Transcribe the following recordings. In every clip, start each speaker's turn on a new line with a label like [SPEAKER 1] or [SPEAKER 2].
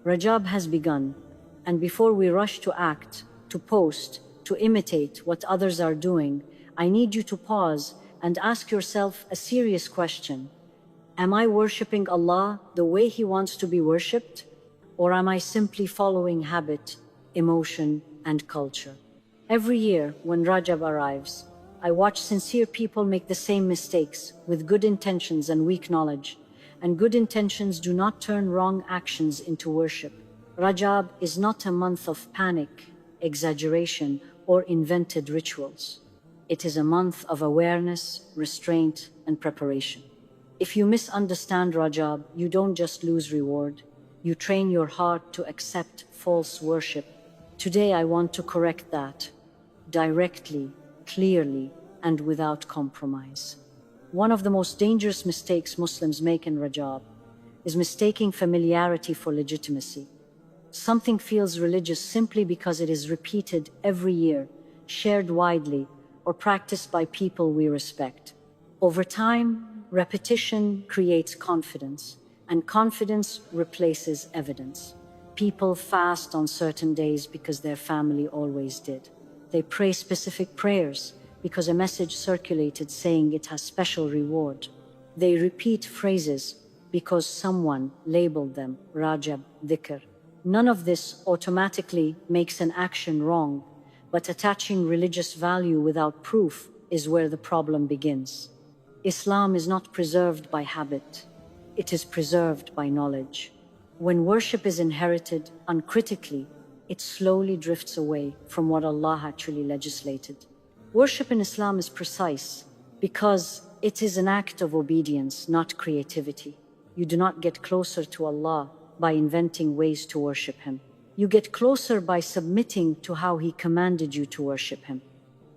[SPEAKER 1] Rajab has begun, and before we rush to act, to post, to imitate what others are doing, I need you to pause and ask yourself a serious question. Am I worshipping Allah the way He wants to be worshipped? Or am I simply following habit, emotion, and culture? Every year, when Rajab arrives, I watch sincere people make the same mistakes with good intentions and weak knowledge, and good intentions do not turn wrong actions into worship. Rajab is not a month of panic, exaggeration, or invented rituals. It is a month of awareness, restraint, and preparation. If you misunderstand Rajab, you don't just lose reward, you train your heart to accept false worship. Today I want to correct that, directly, clearly, and without compromise. One of the most dangerous mistakes Muslims make in Rajab is mistaking familiarity for legitimacy. Something feels religious simply because it is repeated every year, shared widely, or practiced by people we respect. Over time, repetition creates confidence, and confidence replaces evidence. People fast on certain days because their family always did. They pray specific prayers because a message circulated saying it has special reward. They repeat phrases because someone labeled them Rajab, Dhikr. None of this automatically makes an action wrong, but attaching religious value without proof is where the problem begins. Islam is not preserved by habit, it is preserved by knowledge. When worship is inherited uncritically, it slowly drifts away from what Allah actually legislated. Worship in Islam is precise because it is an act of obedience, not creativity. You do not get closer to Allah by inventing ways to worship Him. You get closer by submitting to how He commanded you to worship Him.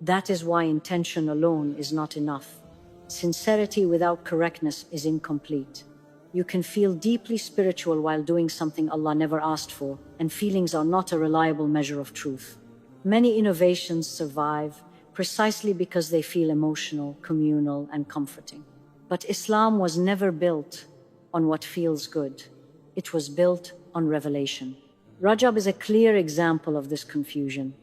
[SPEAKER 1] That is why intention alone is not enough. Sincerity without correctness is incomplete. You can feel deeply spiritual while doing something Allah never asked for, and feelings are not a reliable measure of truth. Many innovations survive precisely because they feel emotional, communal, and comforting. But Islam was never built on what feels good. It was built on revelation. Rajab is a clear example of this confusion.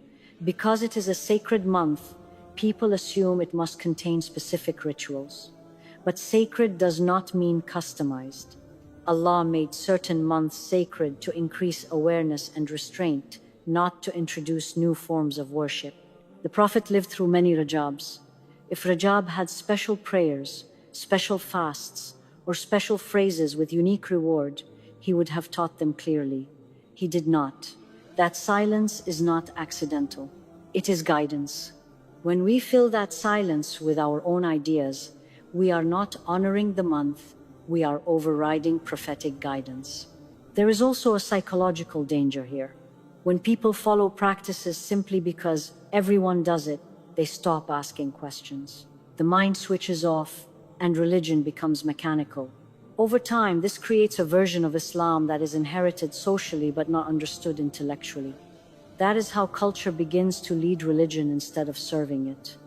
[SPEAKER 1] Because it is a sacred month, people assume it must contain specific rituals. But sacred does not mean customized. Allah made certain months sacred to increase awareness and restraint, not to introduce new forms of worship. The Prophet lived through many Rajabs. If Rajab had special prayers, special fasts, or special phrases with unique reward, he would have taught them clearly. He did not. That silence is not accidental. It is guidance. When we fill that silence with our own ideas, we are not honoring the month, we are overriding prophetic guidance. There is also a psychological danger here. When people follow practices simply because everyone does it, they stop asking questions. The mind switches off and religion becomes mechanical. Over time, this creates a version of Islam that is inherited socially but not understood intellectually. That is how culture begins to lead religion instead of serving it.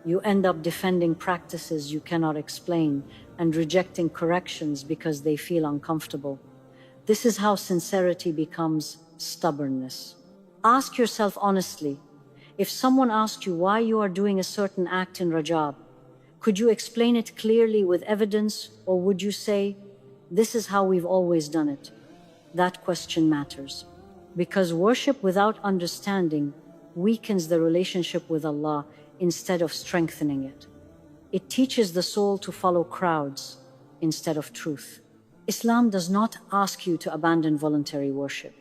[SPEAKER 1] You end up defending practices you cannot explain and rejecting corrections because they feel uncomfortable. This is how sincerity becomes stubbornness. Ask yourself honestly, if someone asked you why you are doing a certain act in Rajab, could you explain it clearly with evidence, or would you say, this is how we've always done it? That question matters, because worship without understanding weakens the relationship with Allah instead of strengthening it. It teaches the soul to follow crowds instead of truth. Islam does not ask you to abandon voluntary worship.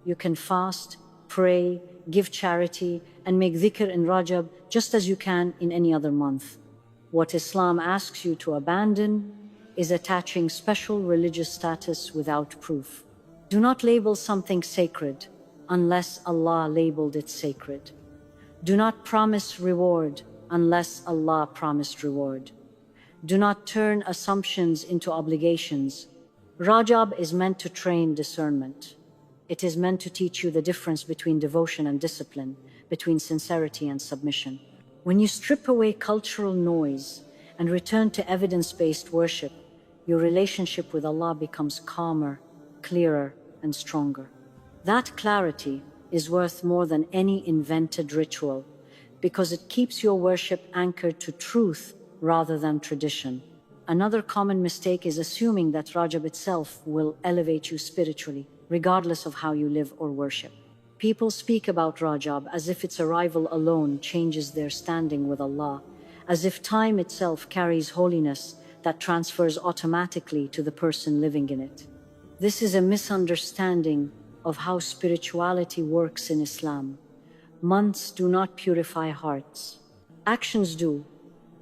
[SPEAKER 1] You can fast, pray, give charity, and make dhikr in Rajab just as you can in any other month. What Islam asks you to abandon is attaching special religious status without proof. Do not label something sacred unless Allah labeled it sacred. Do not promise reward unless Allah promised reward. Do not turn assumptions into obligations. Rajab is meant to train discernment. It is meant to teach you the difference between devotion and discipline, between sincerity and submission. When you strip away cultural noise and return to evidence-based worship, your relationship with Allah becomes calmer, clearer, and stronger. That clarity is worth more than any invented ritual, because it keeps your worship anchored to truth rather than tradition. Another common mistake is assuming that Rajab itself will elevate you spiritually, regardless of how you live or worship. People speak about Rajab as if its arrival alone changes their standing with Allah, as if time itself carries holiness that transfers automatically to the person living in it. This is a misunderstanding of how spirituality works in Islam. Months do not purify hearts. Actions do.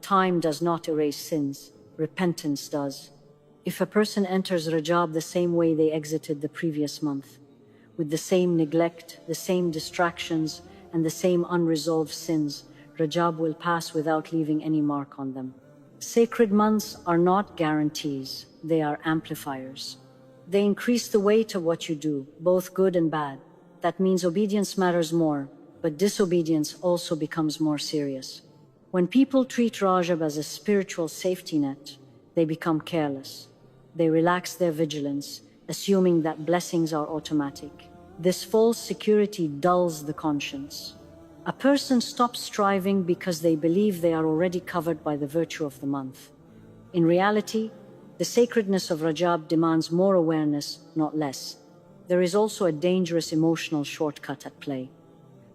[SPEAKER 1] Time does not erase sins. Repentance does. If a person enters Rajab the same way they exited the previous month, with the same neglect, the same distractions, and the same unresolved sins, Rajab will pass without leaving any mark on them. Sacred months are not guarantees, they are amplifiers. They increase the weight of what you do, both good and bad. That means obedience matters more, but disobedience also becomes more serious. When people treat Rajab as a spiritual safety net, they become careless. They relax their vigilance, assuming that blessings are automatic. This false security dulls the conscience. A person stops striving because they believe they are already covered by the virtue of the month. In reality, the sacredness of Rajab demands more awareness, not less. There is also a dangerous emotional shortcut at play.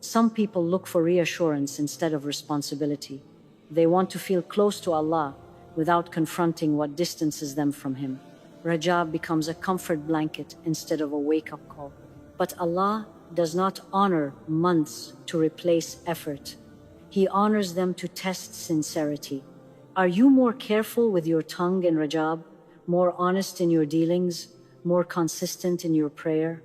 [SPEAKER 1] Some people look for reassurance instead of responsibility. They want to feel close to Allah without confronting what distances them from Him. Rajab becomes a comfort blanket instead of a wake-up call. But Allah does not honor months to replace effort. He honors them to test sincerity. Are you more careful with your tongue in Rajab, more honest in your dealings, more consistent in your prayer?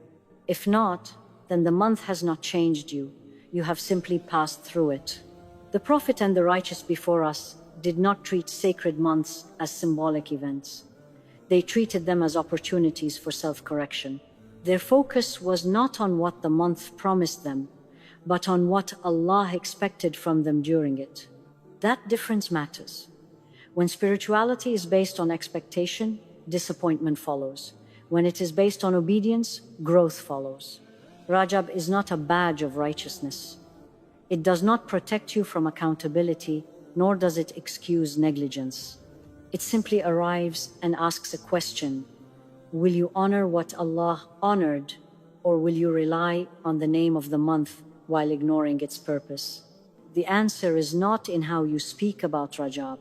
[SPEAKER 1] If not, then the month has not changed you. You have simply passed through it. The Prophet and the righteous before us did not treat sacred months as symbolic events. They treated them as opportunities for self-correction. Their focus was not on what the month promised them, but on what Allah expected from them during it. That difference matters. When spirituality is based on expectation, disappointment follows. When it is based on obedience, growth follows. Rajab is not a badge of righteousness. It does not protect you from accountability, nor does it excuse negligence. It simply arrives and asks a question. Will you honor what Allah honored, or will you rely on the name of the month while ignoring its purpose? The answer is not in how you speak about Rajab,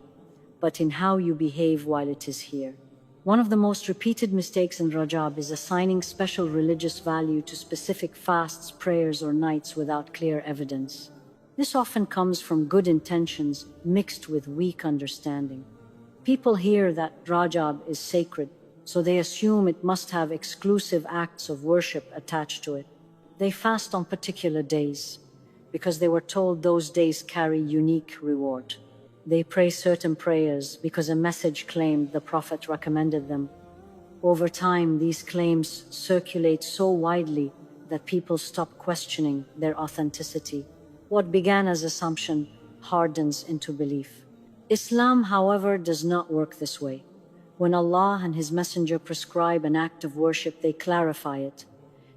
[SPEAKER 1] but in how you behave while it is here. One of the most repeated mistakes in Rajab is assigning special religious value to specific fasts, prayers, or nights without clear evidence. This often comes from good intentions mixed with weak understanding. People hear that Rajab is sacred, so they assume it must have exclusive acts of worship attached to it. They fast on particular days because they were told those days carry unique reward. They pray certain prayers because a message claimed the Prophet recommended them. Over time, these claims circulate so widely that people stop questioning their authenticity. What began as assumption hardens into belief. Islam, however, does not work this way. When Allah and His Messenger prescribe an act of worship, they clarify it.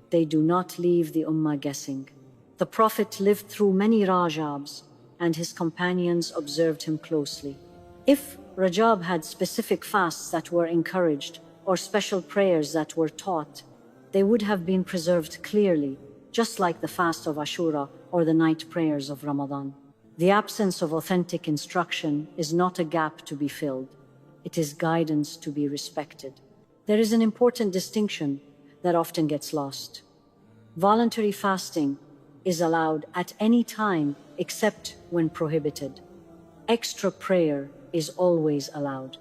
[SPEAKER 1] They do not leave the Ummah guessing. The Prophet lived through many Rajabs, and his companions observed him closely. If Rajab had specific fasts that were encouraged, or special prayers that were taught, they would have been preserved clearly, just like the fast of Ashura or the night prayers of Ramadan. The absence of authentic instruction is not a gap to be filled. It is guidance to be respected. There is an important distinction that often gets lost. Voluntary fasting is allowed at any time except when prohibited. Extra prayer is always allowed.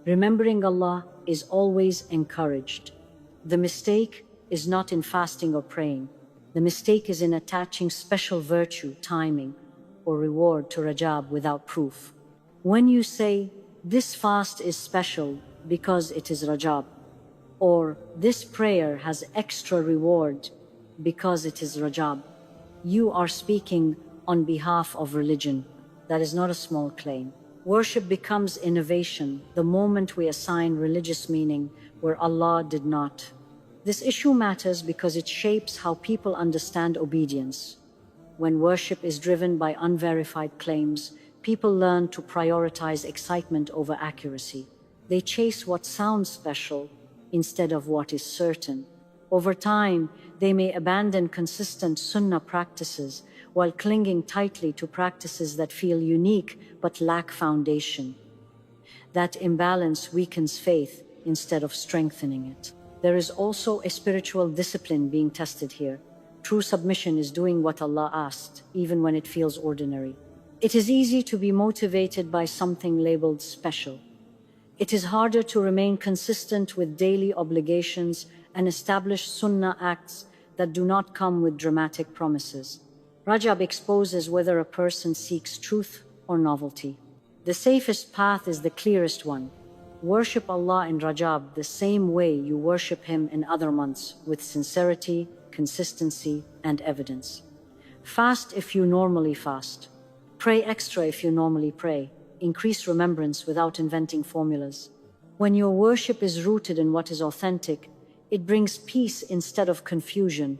[SPEAKER 1] Remembering Allah is always encouraged. The mistake is not in fasting or praying. The mistake is in attaching special virtue, timing, or reward to Rajab without proof. When you say, "This fast is special because it is Rajab," or "This prayer has extra reward because it is Rajab," you are speaking on behalf of religion. That is not a small claim. Worship becomes innovation the moment we assign religious meaning where Allah did not. This issue matters because it shapes how people understand obedience. When worship is driven by unverified claims, people learn to prioritize excitement over accuracy. They chase what sounds special instead of what is certain. Over time, they may abandon consistent sunnah practices while clinging tightly to practices that feel unique but lack foundation. That imbalance weakens faith instead of strengthening it. There is also a spiritual discipline being tested here. True submission is doing what Allah asked, even when it feels ordinary. It is easy to be motivated by something labeled special. It is harder to remain consistent with daily obligations and establish sunnah acts that do not come with dramatic promises. Rajab exposes whether a person seeks truth or novelty. The safest path is the clearest one. Worship Allah in Rajab the same way you worship Him in other months, with sincerity, consistency, and evidence. Fast if you normally fast. Pray extra if you normally pray. Increase remembrance without inventing formulas. When your worship is rooted in what is authentic, it brings peace instead of confusion,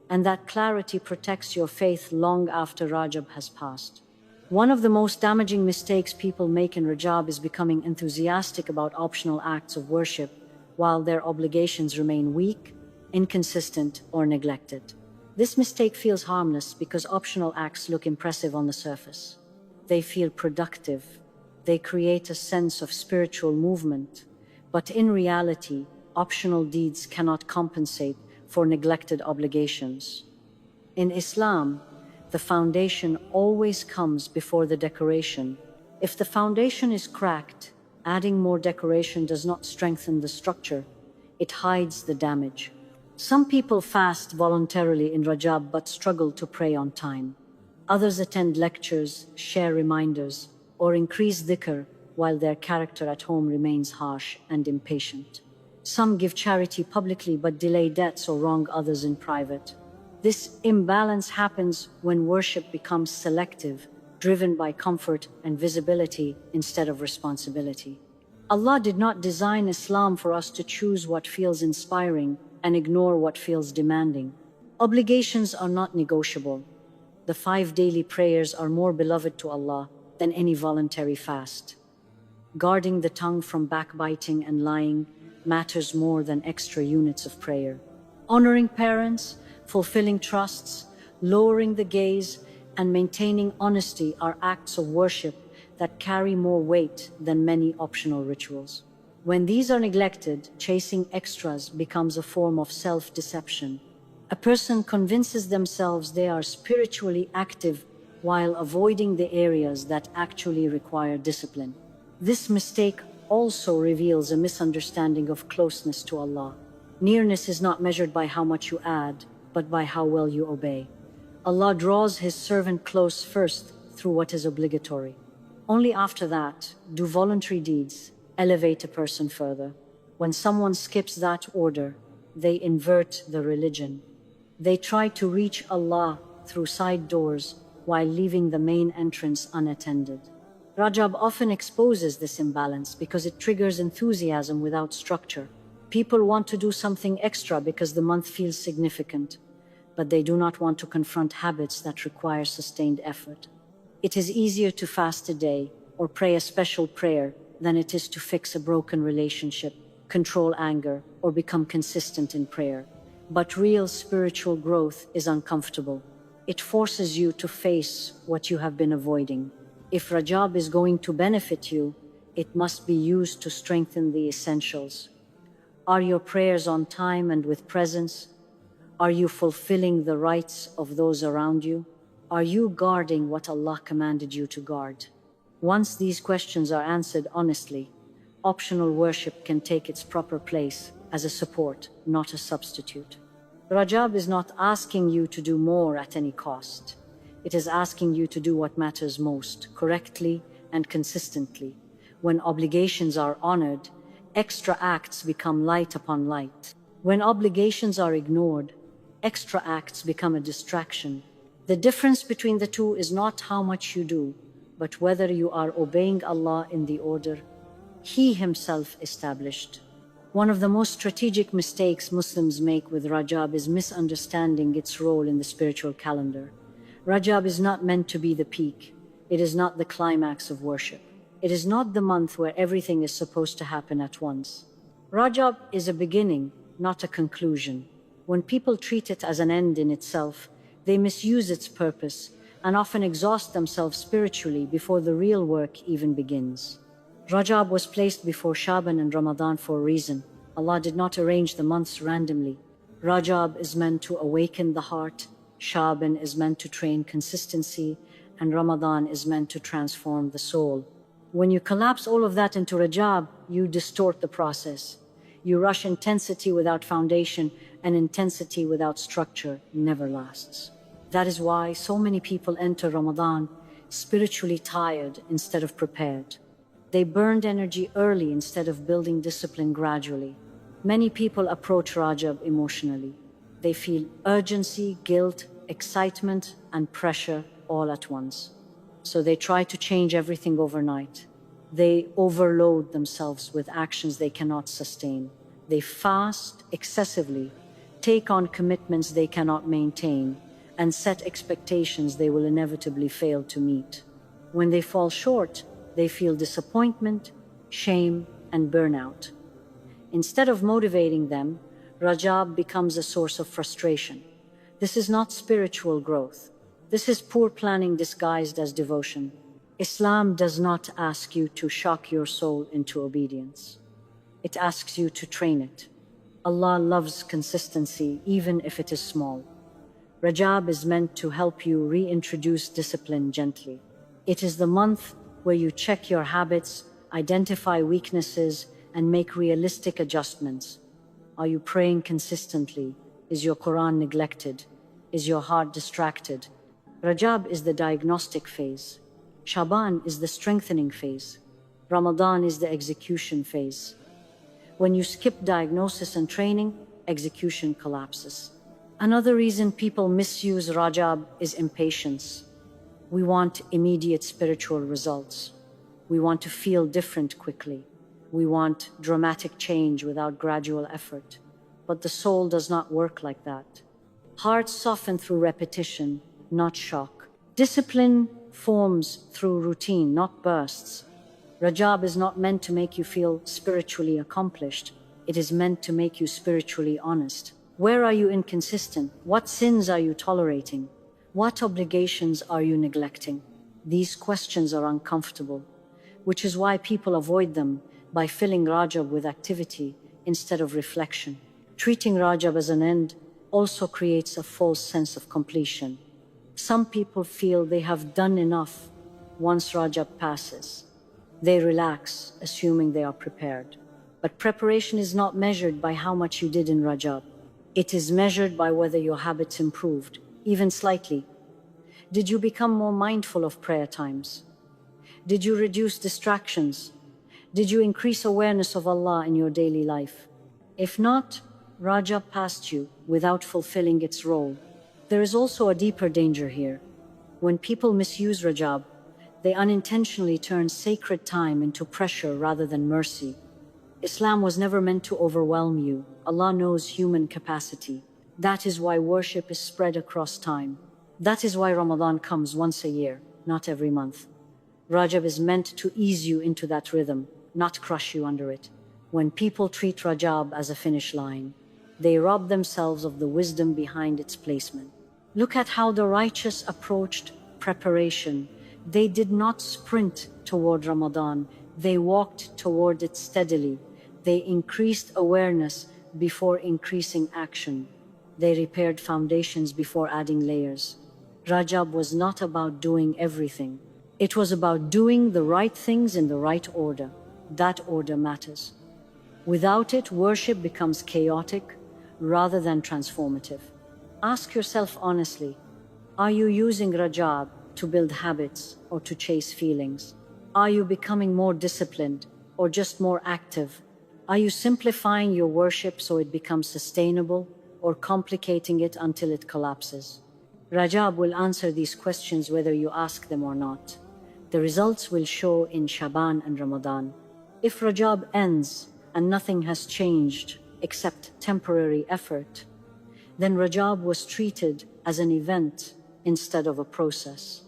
[SPEAKER 1] and that clarity protects your faith long after Rajab has passed. One of the most damaging mistakes people make in Rajab is becoming enthusiastic about optional acts of worship while their obligations remain weak, inconsistent, or neglected. This mistake feels harmless because optional acts look impressive on the surface. They feel productive. They create a sense of spiritual movement. But in reality, optional deeds cannot compensate for neglected obligations. In Islam, the foundation always comes before the decoration. If the foundation is cracked, adding more decoration does not strengthen the structure, it hides the damage. Some people fast voluntarily in Rajab but struggle to pray on time. Others attend lectures, share reminders, or increase dhikr while their character at home remains harsh and impatient. Some give charity publicly but delay debts or wrong others in private. This imbalance happens when worship becomes selective, driven by comfort and visibility instead of responsibility. Allah did not design Islam for us to choose what feels inspiring and ignore what feels demanding. Obligations are not negotiable. The 5 daily prayers are more beloved to Allah than any voluntary fast. Guarding the tongue from backbiting and lying matters more than extra units of prayer. Honoring parents, fulfilling trusts, lowering the gaze, and maintaining honesty are acts of worship that carry more weight than many optional rituals. When these are neglected, chasing extras becomes a form of self-deception. A person convinces themselves they are spiritually active while avoiding the areas that actually require discipline. This mistake also reveals a misunderstanding of closeness to Allah. Nearness is not measured by how much you add, but by how well you obey. Allah draws His servant close first through what is obligatory. Only after that do voluntary deeds elevate a person further. When someone skips that order, they invert the religion. They try to reach Allah through side doors while leaving the main entrance unattended. Rajab often exposes this imbalance because it triggers enthusiasm without structure. People want to do something extra because the month feels significant, but they do not want to confront habits that require sustained effort. It is easier to fast a day or pray a special prayer than it is to fix a broken relationship, control anger, or become consistent in prayer. But real spiritual growth is uncomfortable. It forces you to face what you have been avoiding. If Rajab is going to benefit you, it must be used to strengthen the essentials. Are your prayers on time and with presence? Are you fulfilling the rights of those around you? Are you guarding what Allah commanded you to guard? Once these questions are answered honestly, optional worship can take its proper place as a support, not a substitute. Rajab is not asking you to do more at any cost. It is asking you to do what matters most, correctly and consistently. When obligations are honored, extra acts become light upon light. When obligations are ignored, extra acts become a distraction. The difference between the two is not how much you do, but whether you are obeying Allah in the order He Himself established. One of the most strategic mistakes Muslims make with Rajab is misunderstanding its role in the spiritual calendar. Rajab is not meant to be the peak. It is not the climax of worship. It is not the month where everything is supposed to happen at once. Rajab is a beginning, not a conclusion. When people treat it as an end in itself, they misuse its purpose and often exhaust themselves spiritually before the real work even begins. Rajab was placed before Shaban and Ramadan for a reason. Allah did not arrange the months randomly. Rajab is meant to awaken the heart, Shaban is meant to train consistency, and Ramadan is meant to transform the soul. When you collapse all of that into Rajab, you distort the process. You rush intensity without foundation, and intensity without structure never lasts. That is why so many people enter Ramadan spiritually tired instead of prepared. They burned energy early instead of building discipline gradually. Many people approach Rajab emotionally. They feel urgency, guilt, excitement, and pressure all at once. So they try to change everything overnight. They overload themselves with actions they cannot sustain. They fast excessively, take on commitments they cannot maintain, and set expectations they will inevitably fail to meet. When they fall short, they feel disappointment, shame, and burnout. Instead of motivating them, Rajab becomes a source of frustration. This is not spiritual growth. This is poor planning disguised as devotion. Islam does not ask you to shock your soul into obedience. It asks you to train it. Allah loves consistency, even if it is small. Rajab is meant to help you reintroduce discipline gently. It is the month where you check your habits, identify weaknesses, and make realistic adjustments. Are you praying consistently? Is your Quran neglected? Is your heart distracted? Rajab is the diagnostic phase. Shaban is the strengthening phase. Ramadan is the execution phase. When you skip diagnosis and training, execution collapses. Another reason people misuse Rajab is impatience. We want immediate spiritual results. We want to feel different quickly. We want dramatic change without gradual effort. But the soul does not work like that. Hearts soften through repetition, not shock. Discipline forms through routine, not bursts. Rajab is not meant to make you feel spiritually accomplished. It is meant to make you spiritually honest. Where are you inconsistent? What sins are you tolerating? What obligations are you neglecting? These questions are uncomfortable, which is why people avoid them by filling Rajab with activity instead of reflection. Treating Rajab as an end also creates a false sense of completion. Some people feel they have done enough once Rajab passes. They relax, assuming they are prepared. But preparation is not measured by how much you did in Rajab. It is measured by whether your habits improved, even slightly. Did you become more mindful of prayer times? Did you reduce distractions? Did you increase awareness of Allah in your daily life? If not, Rajab passed you without fulfilling its role. There is also a deeper danger here. When people misuse Rajab, they unintentionally turn sacred time into pressure rather than mercy. Islam was never meant to overwhelm you. Allah knows human capacity. That is why worship is spread across time. That is why Ramadan comes once a year, not every month. Rajab is meant to ease you into that rhythm, not crush you under it. When people treat Rajab as a finish line, they rob themselves of the wisdom behind its placement. Look at how the righteous approached preparation. They did not sprint toward Ramadan. They walked toward it steadily. They increased awareness before increasing action. They repaired foundations before adding layers. Rajab was not about doing everything. It was about doing the right things in the right order. That order matters. Without it, worship becomes chaotic rather than transformative. Ask yourself honestly, are you using Rajab to build habits or to chase feelings? Are you becoming more disciplined or just more active? Are you simplifying your worship so it becomes sustainable or complicating it until it collapses? Rajab will answer these questions whether you ask them or not. The results will show in Shaban and Ramadan. If Rajab ends, and nothing has changed except temporary effort, then Rajab was treated as an event instead of a process.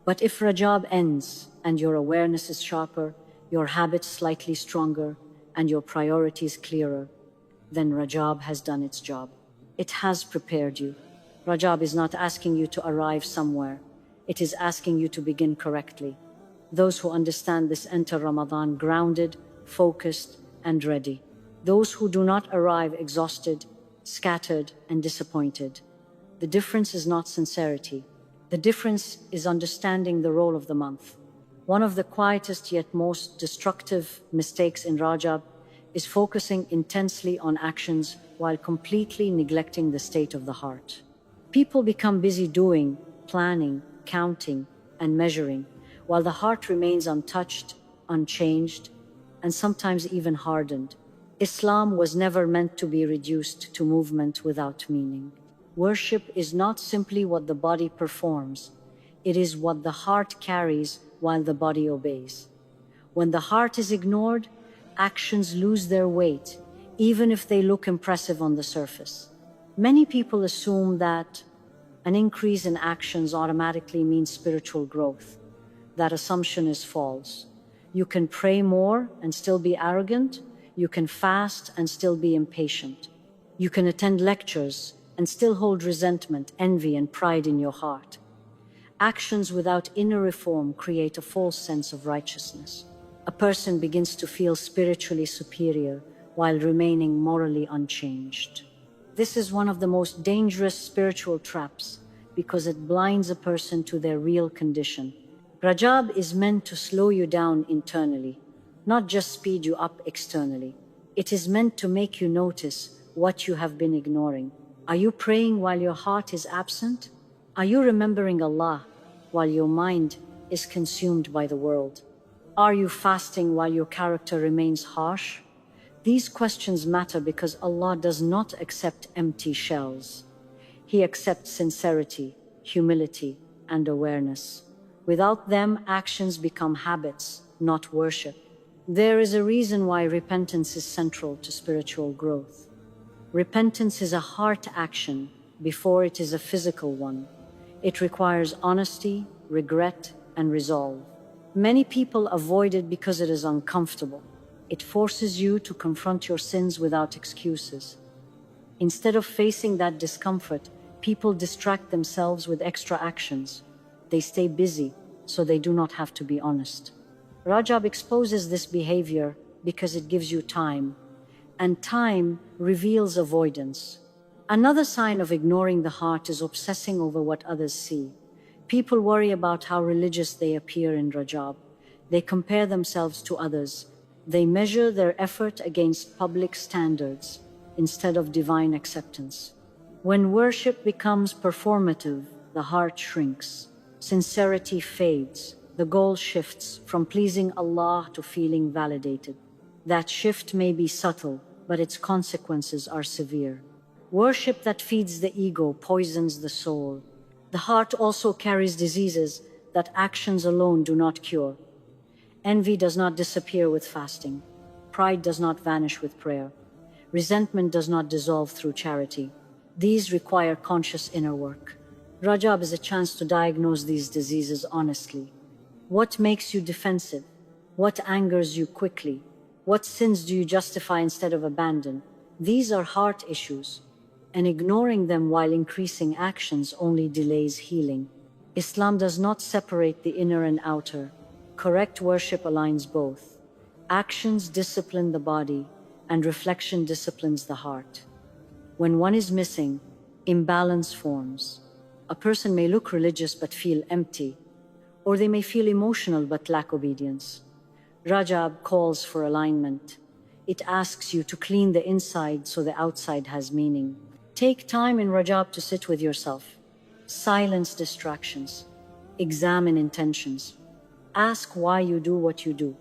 [SPEAKER 1] But if Rajab ends and your awareness is sharper, your habits slightly stronger, and your priorities clearer, then Rajab has done its job. It has prepared you. Rajab is not asking you to arrive somewhere. It is asking you to begin correctly. Those who understand this enter Ramadan grounded, focused, and ready. Those who do not arrive exhausted, scattered, and disappointed. The difference is not sincerity. The difference is understanding the role of the month. One of the quietest yet most destructive mistakes in Rajab is focusing intensely on actions while completely neglecting the state of the heart. People become busy doing, planning, counting, and measuring, while the heart remains untouched, unchanged, and sometimes even hardened. Islam was never meant to be reduced to movement without meaning. Worship is not simply what the body performs, it is what the heart carries while the body obeys. When the heart is ignored, actions lose their weight, even if they look impressive on the surface. Many people assume that an increase in actions automatically means spiritual growth. That assumption is false. You can pray more and still be arrogant. You can fast and still be impatient. You can attend lectures and still hold resentment, envy, and pride in your heart. Actions without inner reform create a false sense of righteousness. A person begins to feel spiritually superior while remaining morally unchanged. This is one of the most dangerous spiritual traps because it blinds a person to their real condition. Rajab is meant to slow you down internally, not just speed you up externally. It is meant to make you notice what you have been ignoring. Are you praying while your heart is absent? Are you remembering Allah while your mind is consumed by the world? Are you fasting while your character remains harsh? These questions matter because Allah does not accept empty shells. He accepts sincerity, humility, and awareness. Without them, actions become habits, not worship. There is a reason why repentance is central to spiritual growth. Repentance is a heart action before it is a physical one. It requires honesty, regret, and resolve. Many people avoid it because it is uncomfortable. It forces you to confront your sins without excuses. Instead of facing that discomfort, people distract themselves with extra actions. They stay busy so they do not have to be honest. Rajab exposes this behavior because it gives you time, and time reveals avoidance. Another sign of ignoring the heart is obsessing over what others see. People worry about how religious they appear in Rajab. They compare themselves to others. They measure their effort against public standards instead of divine acceptance. When worship becomes performative, the heart shrinks. Sincerity fades. The goal shifts from pleasing Allah to feeling validated. That shift may be subtle, but its consequences are severe. Worship that feeds the ego poisons the soul. The heart also carries diseases that actions alone do not cure. Envy does not disappear with fasting. Pride does not vanish with prayer. Resentment does not dissolve through charity. These require conscious inner work. Rajab is a chance to diagnose these diseases honestly. What makes you defensive? What angers you quickly? What sins do you justify instead of abandon? These are heart issues, and ignoring them while increasing actions only delays healing. Islam does not separate the inner and outer. Correct worship aligns both. Actions discipline the body, and reflection disciplines the heart. When one is missing, imbalance forms. A person may look religious but feel empty, or they may feel emotional but lack obedience. Rajab calls for alignment. It asks you to clean the inside so the outside has meaning. Take time in Rajab to sit with yourself. Silence distractions. Examine intentions. Ask why you do what you do.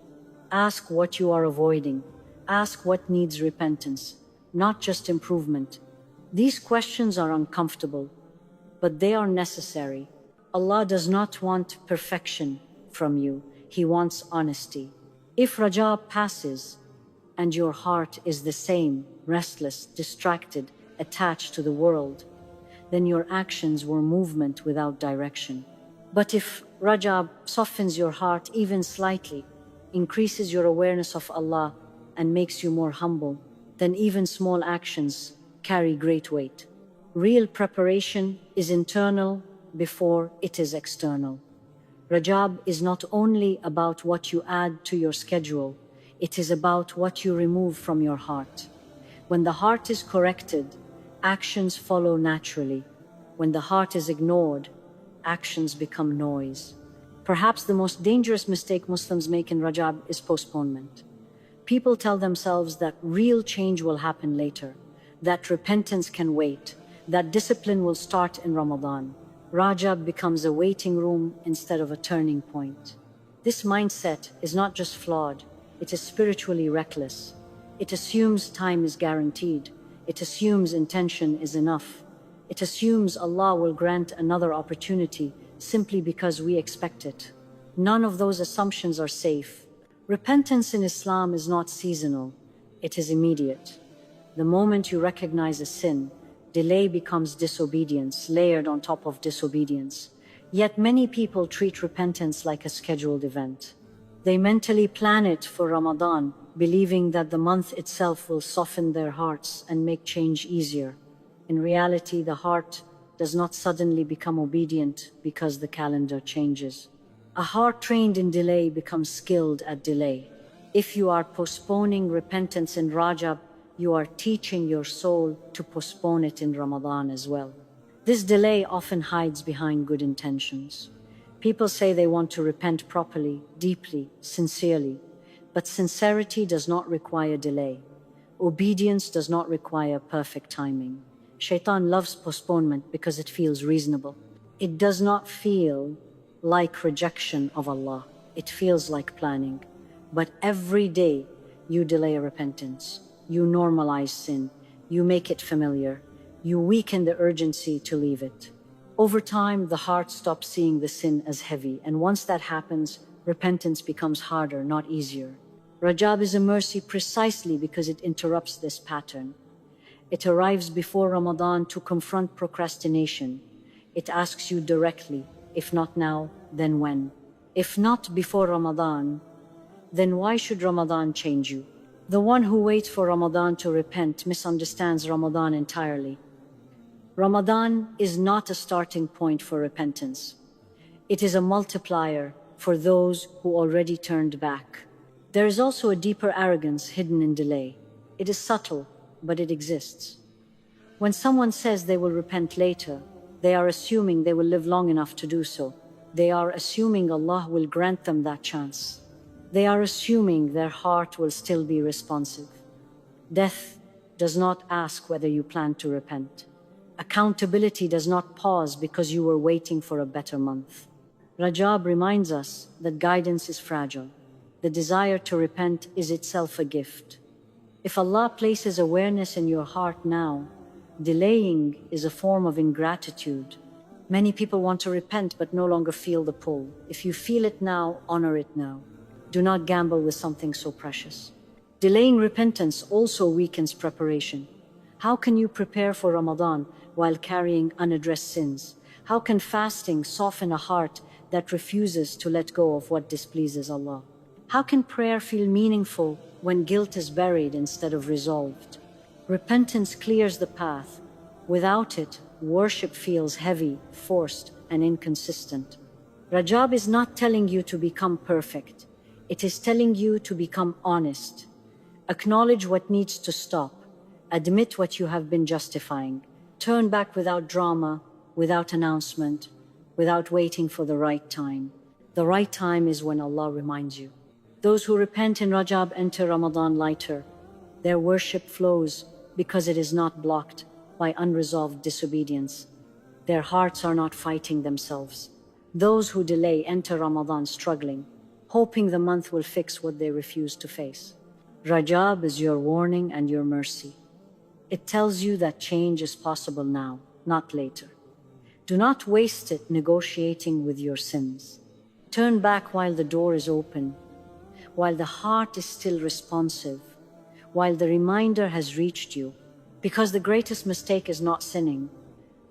[SPEAKER 1] Ask what you are avoiding. Ask what needs repentance, not just improvement. These questions are uncomfortable, but they are necessary. Allah does not want perfection from you. He wants honesty. If Rajab passes, and your heart is the same, restless, distracted, attached to the world, then your actions were movement without direction. But if Rajab softens your heart even slightly, increases your awareness of Allah, and makes you more humble, then even small actions carry great weight. Real preparation is internal before it is external. Rajab is not only about what you add to your schedule, it is about what you remove from your heart. When the heart is corrected, actions follow naturally. When the heart is ignored, actions become noise. Perhaps the most dangerous mistake Muslims make in Rajab is postponement. People tell themselves that real change will happen later, that repentance can wait, that discipline will start in Ramadan. Rajab becomes a waiting room instead of a turning point. This mindset is not just flawed, it is spiritually reckless. It assumes time is guaranteed. It assumes intention is enough. It assumes Allah will grant another opportunity simply because we expect it. None of those assumptions are safe. Repentance in Islam is not seasonal, it is immediate. The moment you recognize a sin, delay becomes disobedience layered on top of disobedience. Yet many people treat repentance like a scheduled event. They mentally plan it for Ramadan, believing that the month itself will soften their hearts and make change easier. In reality, the heart does not suddenly become obedient because the calendar changes. A heart trained in delay becomes skilled at delay. If you are postponing repentance in Rajab, you are teaching your soul to postpone it in Ramadan as well. This delay often hides behind good intentions. People say they want to repent properly, deeply, sincerely, but sincerity does not require delay. Obedience does not require perfect timing. Shaitan loves postponement because it feels reasonable. It does not feel like rejection of Allah. It feels like planning. But every day you delay repentance, you normalize sin, you make it familiar, you weaken the urgency to leave it. Over time, the heart stops seeing the sin as heavy, and once that happens, repentance becomes harder, not easier. Rajab is a mercy precisely because it interrupts this pattern. It arrives before Ramadan to confront procrastination. It asks you directly, if not now, then when? If not before Ramadan, then why should Ramadan change you? The one who waits for Ramadan to repent misunderstands Ramadan entirely. Ramadan is not a starting point for repentance. It is a multiplier for those who already turned back. There is also a deeper arrogance hidden in delay. It is subtle, but it exists. When someone says they will repent later, they are assuming they will live long enough to do so. They are assuming Allah will grant them that chance. They are assuming their heart will still be responsive. Death does not ask whether you plan to repent. Accountability does not pause because you were waiting for a better month. Rajab reminds us that guidance is fragile. The desire to repent is itself a gift. If Allah places awareness in your heart now, delaying is a form of ingratitude. Many people want to repent but no longer feel the pull. If you feel it now, honor it now. Do not gamble with something so precious. Delaying repentance also weakens preparation. How can you prepare for Ramadan while carrying unaddressed sins? How can fasting soften a heart that refuses to let go of what displeases Allah? How can prayer feel meaningful when guilt is buried instead of resolved? Repentance clears the path. Without it, worship feels heavy, forced, and inconsistent. Rajab is not telling you to become perfect. It is telling you to become honest. Acknowledge what needs to stop. Admit what you have been justifying. Turn back without drama, without announcement, without waiting for the right time. The right time is when Allah reminds you. Those who repent in Rajab enter Ramadan lighter. Their worship flows because it is not blocked by unresolved disobedience. Their hearts are not fighting themselves. Those who delay enter Ramadan struggling, hoping the month will fix what they refuse to face. Rajab is your warning and your mercy. It tells you that change is possible now, not later. Do not waste it negotiating with your sins. Turn back while the door is open, while the heart is still responsive. while the reminder has reached you. Because the greatest mistake is not sinning,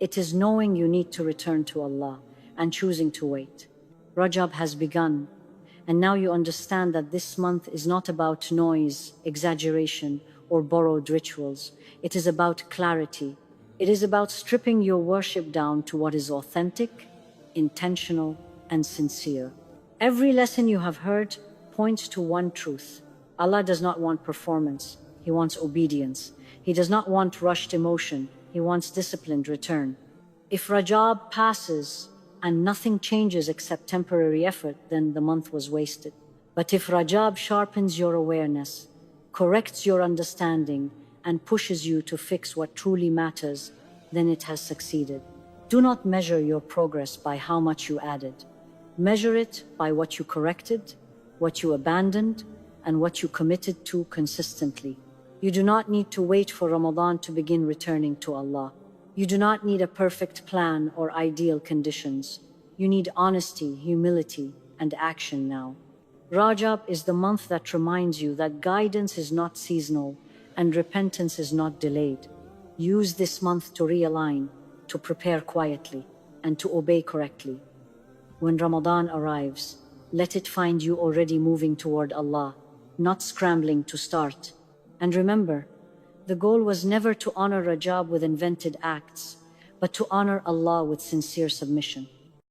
[SPEAKER 1] it is knowing you need to return to Allah and choosing to wait. Rajab has begun, and now you understand that this month is not about noise, exaggeration, or borrowed rituals. It is about clarity. It is about stripping your worship down to what is authentic, intentional, and sincere. Every lesson you have heard points to one truth. Allah does not want performance, He wants obedience. He does not want rushed emotion, He wants disciplined return. If Rajab passes and nothing changes except temporary effort, then the month was wasted. But if Rajab sharpens your awareness, corrects your understanding, and pushes you to fix what truly matters, then it has succeeded. Do not measure your progress by how much you added. Measure it by what you corrected, what you abandoned, and what you committed to consistently. You do not need to wait for Ramadan to begin returning to Allah. You do not need a perfect plan or ideal conditions. You need honesty, humility, and action now. Rajab is the month that reminds you that guidance is not seasonal and repentance is not delayed. Use this month to realign, to prepare quietly, and to obey correctly. When Ramadan arrives, let it find you already moving toward Allah, not scrambling to start. And remember, the goal was never to honor Rajab with invented acts, but to honor Allah with sincere submission.